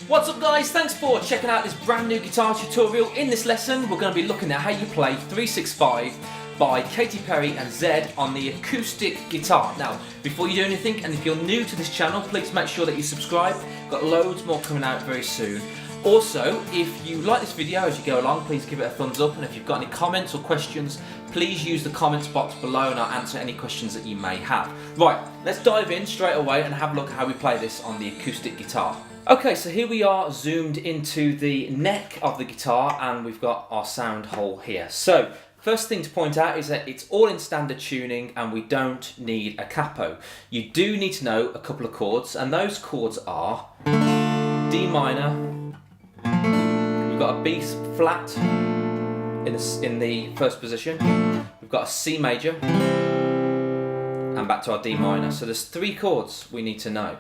What's up guys, thanks for checking out this brand new guitar tutorial. In this lesson we're going to be looking at how you play 365 by Katy Perry and Zedd on the acoustic guitar. Now before you do anything, and if you're new to this channel, please make sure that you subscribe. Got loads more coming out very soon. Also, if you like this video as you go along, please give it a thumbs up, and if you've got any comments or questions, please use the comments box below and I'll answer any questions that you may have. Right, let's dive in straight away and have a look at how we play this on the acoustic guitar. Okay, so here we are zoomed into the neck of the guitar and we've got our sound hole here. So, first thing to point out is that it's all in standard tuning and we don't need a capo. You do need to know a couple of chords, and those chords are D minor, we've got a B flat in the first position, we've got a C major, and back to our D minor. So there's three chords we need to know.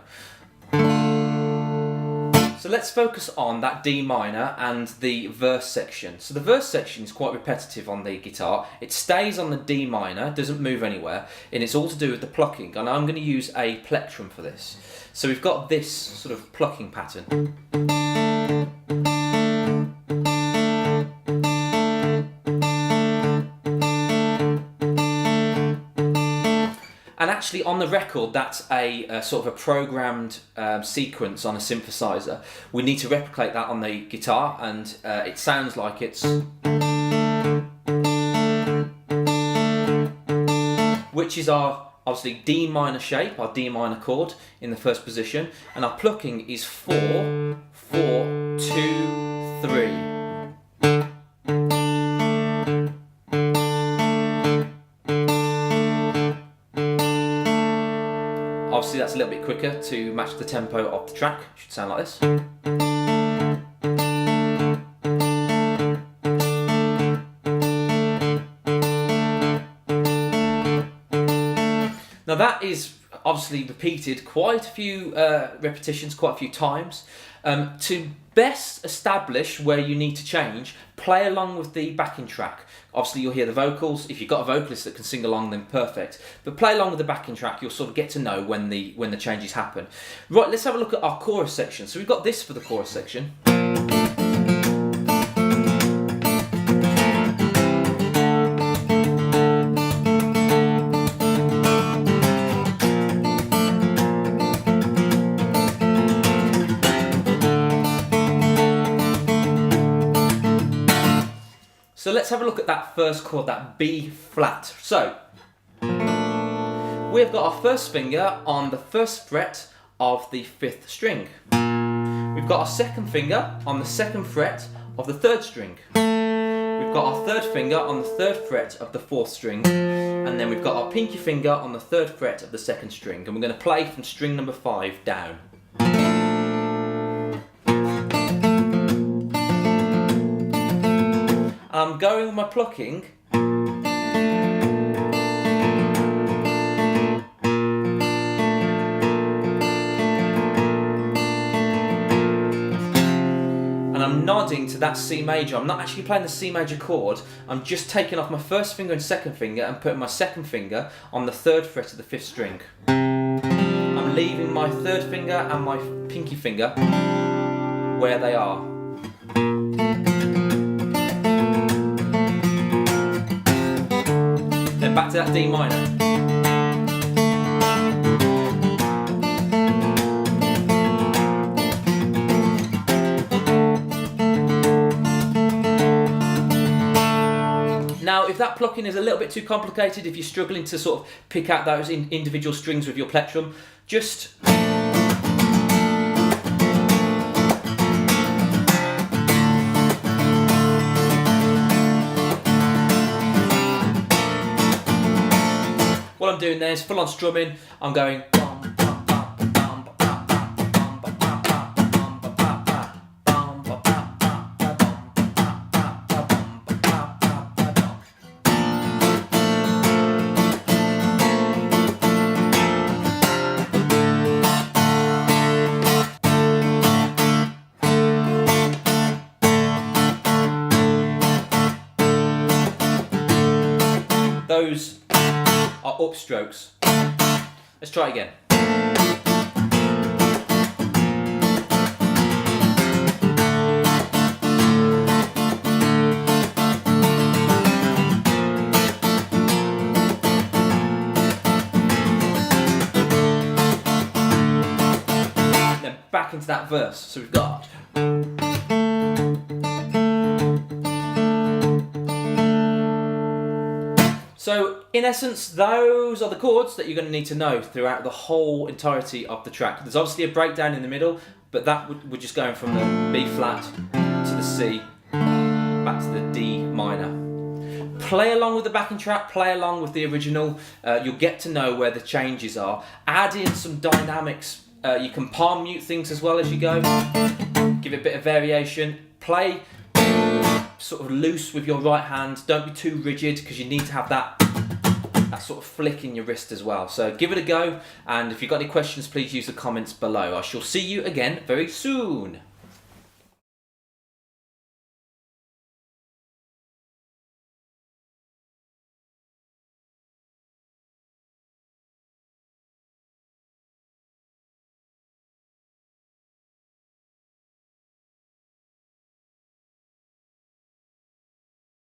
So let's focus on that D minor and the verse section. So the verse section is quite repetitive on the guitar. It stays on the D minor, doesn't move anywhere, and it's all to do with the plucking. And I'm going to use a plectrum for this. So we've got this sort of plucking pattern. And actually on the record that's a sort of a programmed sequence on a synthesizer. We need to replicate that on the guitar, and it sounds like it's... which is our, obviously, D minor shape, our D minor chord in the first position, and our plucking is 4, 4, 2, 3. Obviously that's a little bit quicker to match the tempo of the track. It should sound like this. Now that is obviously repeated quite a few repetitions, quite a few times. To best establish where you need to change, play along with the backing track. Obviously you'll hear the vocals. If you've got a vocalist that can sing along, then perfect. But play along with the backing track, you'll sort of get to know when the changes happen. Right, let's have a look at our chorus section. So we've got this for the chorus section. So let's have a look at that first chord, that B flat. So, we've got our first finger on the first fret of the 5th string. We've got our second finger on the 2nd fret of the 3rd string. We've got our third finger on the 3rd fret of the 4th string. And then we've got our pinky finger on the 3rd fret of the 2nd string. And we're going to play from string number 5 down. I'm going with my plucking. And I'm nodding to that C major. I'm not actually playing the C major chord. I'm just taking off my first finger and second finger and putting my second finger on the 3rd fret of the 5th string. I'm leaving my 3rd finger and my pinky finger where they are. Back to that D minor. Now, if that plucking is a little bit too complicated, if you're struggling to sort of pick out those individual strings with your plectrum, just I'm doing there is full on strumming. I'm going. Those are upstrokes. Let's try it again. Then back into that verse. So we've got. So, in essence, those are the chords that you're going to need to know throughout the whole entirety of the track. There's obviously a breakdown in the middle, but that we're just going from the B flat to the C, back to the D minor. Play along with the backing track, play along with the original. You'll get to know where the changes are. Add in some dynamics. You can palm mute things as well as you go. Give it a bit of variation. Play sort of loose with your right hand. Don't be too rigid because you need to have that sort of flick in your wrist as well. So give it a go, and if you've got any questions, please use the comments below. I shall see you again very soon.